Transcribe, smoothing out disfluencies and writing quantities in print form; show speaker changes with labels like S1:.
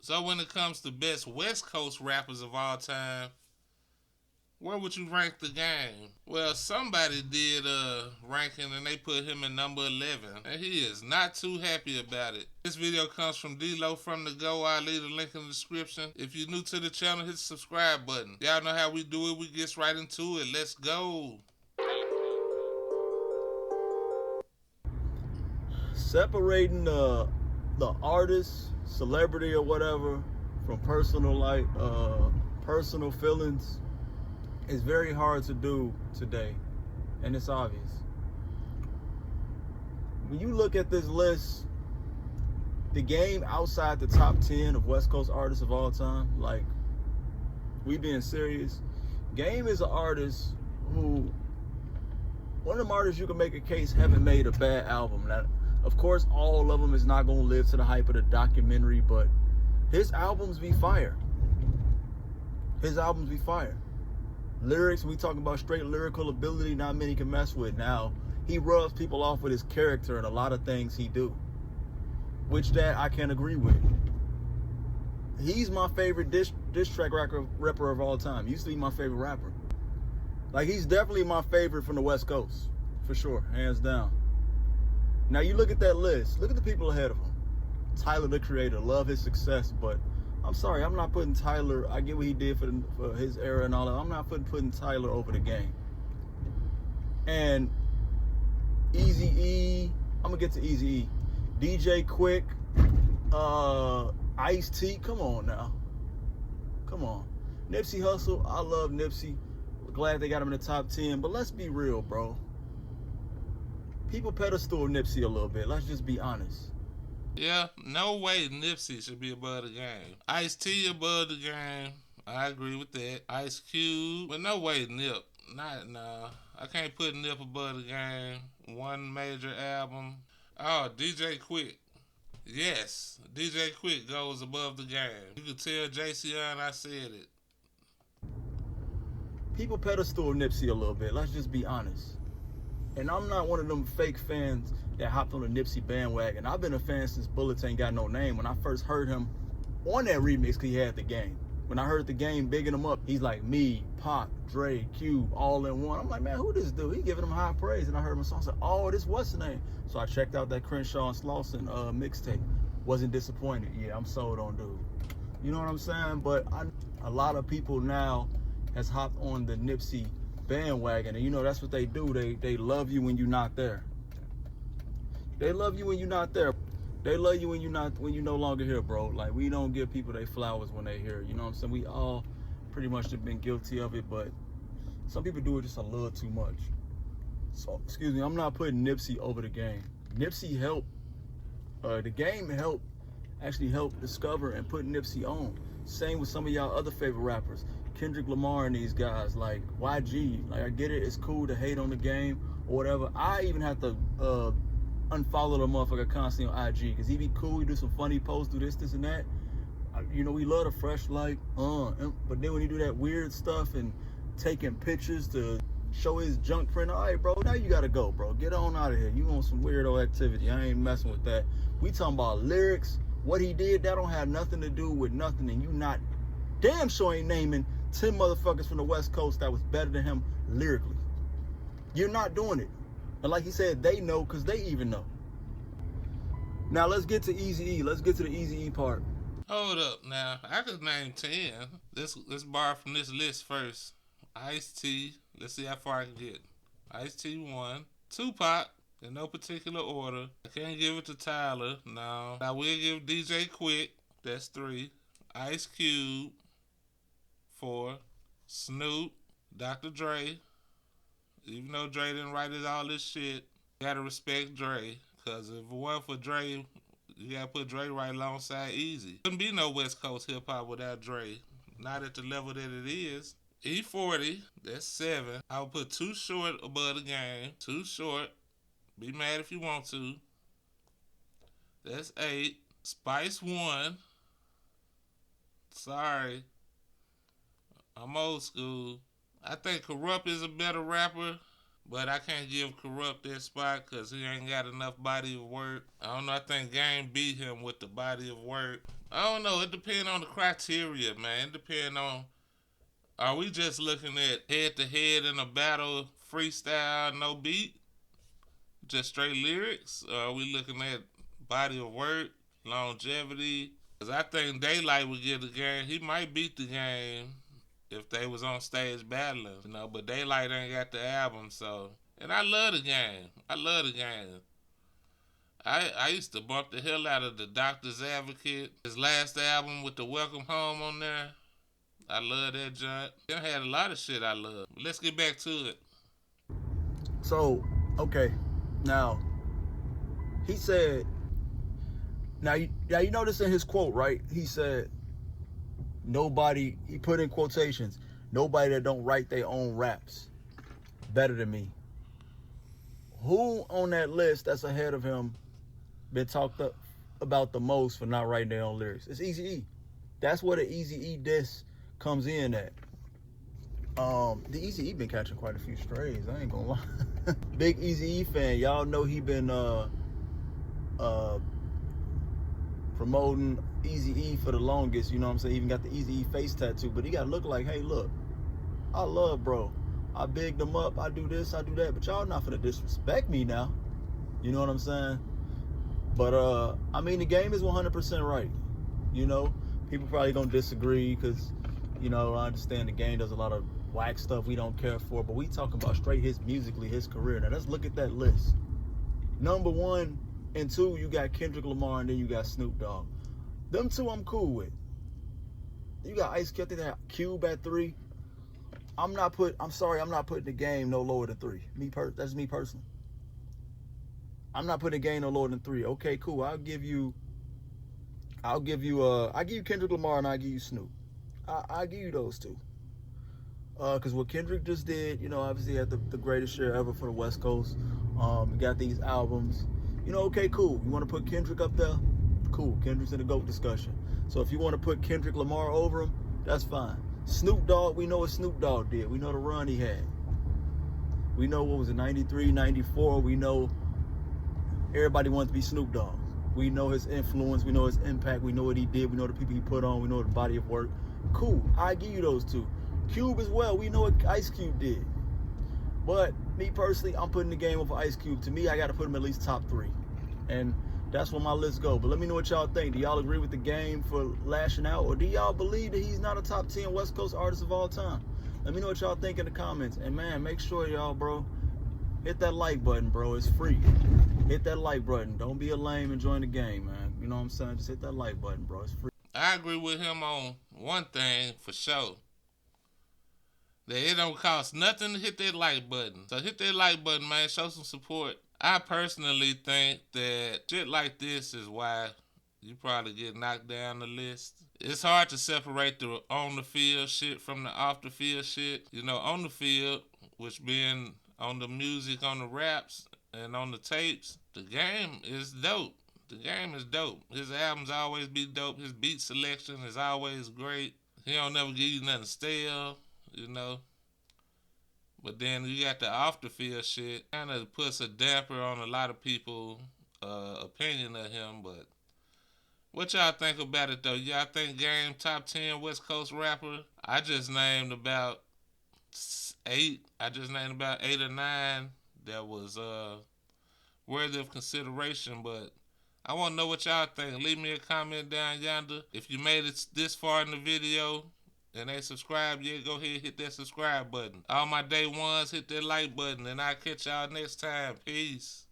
S1: So when it comes to best West Coast rappers of all time, where would you rank the game? Well, somebody did a ranking and they put him in number 11. And he is not too happy about it. This video comes from D-Lo from the Go. I'll leave the link in the description. If you're new to the channel, hit the subscribe button. Y'all know how we do it. We get right into it. Let's go.
S2: Separating the artist, celebrity, or whatever from personal feelings is very hard to do today, and it's obvious. When you look at this list, the game outside the top 10 of West Coast artists of all time, like, we being serious, Game is an artist who, one of them artists you can make a case haven't made a bad album. Now, of course, all of them is not going to live to the hype of the documentary, but his albums be fire. His albums be fire. Lyrics, we talking about straight lyrical ability, not many can mess with. Now, he rubs people off with his character and a lot of things he do, which that I can't agree with. He's my favorite diss track rapper of all time. Used to be my favorite rapper. Like, he's definitely my favorite from the West Coast, for sure, hands down. Now, you look at that list. Look at the people ahead of him. Tyler, the Creator, love his success, but I'm sorry, I'm not putting Tyler. I get what he did for his era and all that. I'm not putting Tyler over the Game. And Eazy-E, I'm gonna get to Eazy-E. DJ Quick, Ice-T, come on now. Come on. Nipsey Hussle, I love Nipsey. Glad they got him in the top 10, but let's be real, bro. People pedestal Nipsey a little bit. Let's just be honest.
S1: Yeah, no way Nipsey should be above the Game. Ice-T above the Game. I agree with that. Ice Cube, but no way Nip. Nah. I can't put Nip above the Game. One major album. Oh, DJ Quick. Yes, DJ Quick goes above the Game. You can tell JCN I said it.
S2: People pedestal Nipsey a little bit. Let's just be honest. And I'm not one of them fake fans that hopped on the Nipsey bandwagon. I've been a fan since Bullets Ain't Got No Name. When I first heard him on that remix, because he had the Game. When I heard the Game bigging him up, he's like me, Pac, Dre, Cube, all in one. I'm like, man, who this dude? He giving him high praise. And I heard him song. I said, oh, this what's the name? So I checked out that Crenshaw and Slauson mixtape. Wasn't disappointed. Yeah, I'm sold on dude. You know what I'm saying? But a lot of people now has hopped on the Nipsey bandwagon, and you know that's what they do. They love you when you're not there. They love you when you're not there. They love you when you're no longer here, bro. Like, we don't give people their flowers when they here. You know what I'm saying? We all pretty much have been guilty of it, but some people do it just a little too much. So, excuse me, I'm not putting Nipsey over the Game. Nipsey helped, the Game actually helped discover and put Nipsey on. Same with some of y'all other favorite rappers. Kendrick Lamar and these guys, like YG. Like, I get it, it's cool to hate on the Game or whatever. I even have to unfollow the motherfucker constantly on IG, because he be cool, he do some funny posts, do this and that. You know, we love the fresh light, but then when he do that weird stuff and taking pictures to show his junk print, all right, bro, now you gotta go, bro. Get on out of here. You want some weirdo activity. I ain't messing with that. We talking about lyrics. What he did, that don't have nothing to do with nothing, and you not damn sure ain't naming 10 motherfuckers from the West Coast that was better than him lyrically. You're not doing it. And like he said, they know because they even know. Now let's get to Eazy-E. Let's get to the Eazy-E part.
S1: Hold up now. I could name 10. Let's borrow from this list first. Ice-T. Let's see how far I can get. Ice-T 1. Tupac. In no particular order. I can't give it to Tyler. No. I will give DJ Quick. That's 3. Ice Cube. 4. Snoop. Dr. Dre. Even though Dre didn't write all this shit, you gotta respect Dre. Cause if it weren't for Dre, you gotta put Dre right alongside Eazy. Couldn't be no West Coast hip hop without Dre. Not at the level that it is. E40, that's 7. I would put Too Short above the Game. Too Short. Be mad if you want to. That's 8. Spice 1. Sorry. I'm old school. I think Corrupt is a better rapper, but I can't give Corrupt that spot because he ain't got enough body of work. I don't know, I think Game beat him with the body of work. I don't know. It depends on the criteria, man. It depends on, are we just looking at head to head in a battle, freestyle, no beat, just straight lyrics? Or are we looking at body of work, longevity? Because I think Daylight would get the game. He might beat the game if they was on stage battling, you know. But Daylight ain't got the album, so. And I love the game. I love the game. I used to bump the hell out of the Doctor's Advocate. His last album with the Welcome Home on there. I love that joint. It had a lot of shit I love. But let's get back to it.
S2: So, okay. Now, he said, now you notice in his quote, right? He said, nobody, he put in quotations, nobody that don't write their own raps better than me. Who on that list that's ahead of him been talked up about the most for not writing their own lyrics? It's Eazy-E. That's where the Eazy-E diss comes in at. The Eazy-E been catching quite a few strays, I ain't gonna lie. Big Eazy-E fan. Y'all know he been promoting Eazy-E for the longest, you know what I'm saying? Even got the Eazy-E face tattoo, but he gotta look like, hey, look, I love bro. I bigged him up, I do this, I do that, but y'all not finna disrespect me now. You know what I'm saying? But I mean, the game is 100% right. You know, people probably gonna disagree because, you know, I understand the game does a lot of whack stuff we don't care for, but we talking about straight his musically, his career. Now let's look at that list. Number 1 and 2, you got Kendrick Lamar, and then you got Snoop Dogg. Them two I'm cool with. You got Ice Cube, that Cube at 3. I'm not putting the game no lower than 3. That's me personally. I'm not putting the game no lower than 3. Okay, cool. I'll give you Kendrick Lamar and I'll give you Snoop. I'll give you those two. Because what Kendrick just did, you know, obviously had the greatest share ever for the West Coast. Got these albums. You know, okay, cool. You want to put Kendrick up there? Cool. Kendrick's in the GOAT discussion. So if you want to put Kendrick Lamar over him, that's fine. Snoop Dogg, we know what Snoop Dogg did. We know the run he had. We know what was it, 93, 94. We know everybody wants to be Snoop Dogg. We know his influence. We know his impact. We know what he did. We know the people he put on. We know the body of work. Cool. I give you those two. Cube as well. We know what Ice Cube did. But me personally, I'm putting the game over Ice Cube. To me, I got to put him at least top 3. And that's where my list go. But let me know what y'all think. Do y'all agree with the game for lashing out? Or do y'all believe that he's not a top 10 West Coast artist of all time? Let me know what y'all think in the comments. And man, make sure y'all, bro, hit that like button, bro. It's free. Hit that like button. Don't be a lame and join the game, man. You know what I'm saying? Just hit that like button, bro. It's free.
S1: I agree with him on one thing for sure. That it don't cost nothing to hit that like button. So hit that like button, man. Show some support. I personally think that shit like this is why you probably get knocked down the list. It's hard to separate the on the field shit from the off the field shit. You know, on the field, which being on the music, on the raps, and on the tapes, the game is dope. The game is dope. His albums always be dope. His beat selection is always great. He don't never give you nothing stale, you know. But then you got the off the field shit. Kind of puts a damper on a lot of people's opinion of him. But what y'all think about it though? Y'all think Game top 10 West Coast rapper? I just named about 8. I just named about 8 or 9 that was worthy of consideration. But I want to know what y'all think. Leave me a comment down yonder. If you made it this far in the video and ain't subscribed yet, go ahead and hit that subscribe button. All my day ones, hit that like button, and I'll catch y'all next time. Peace.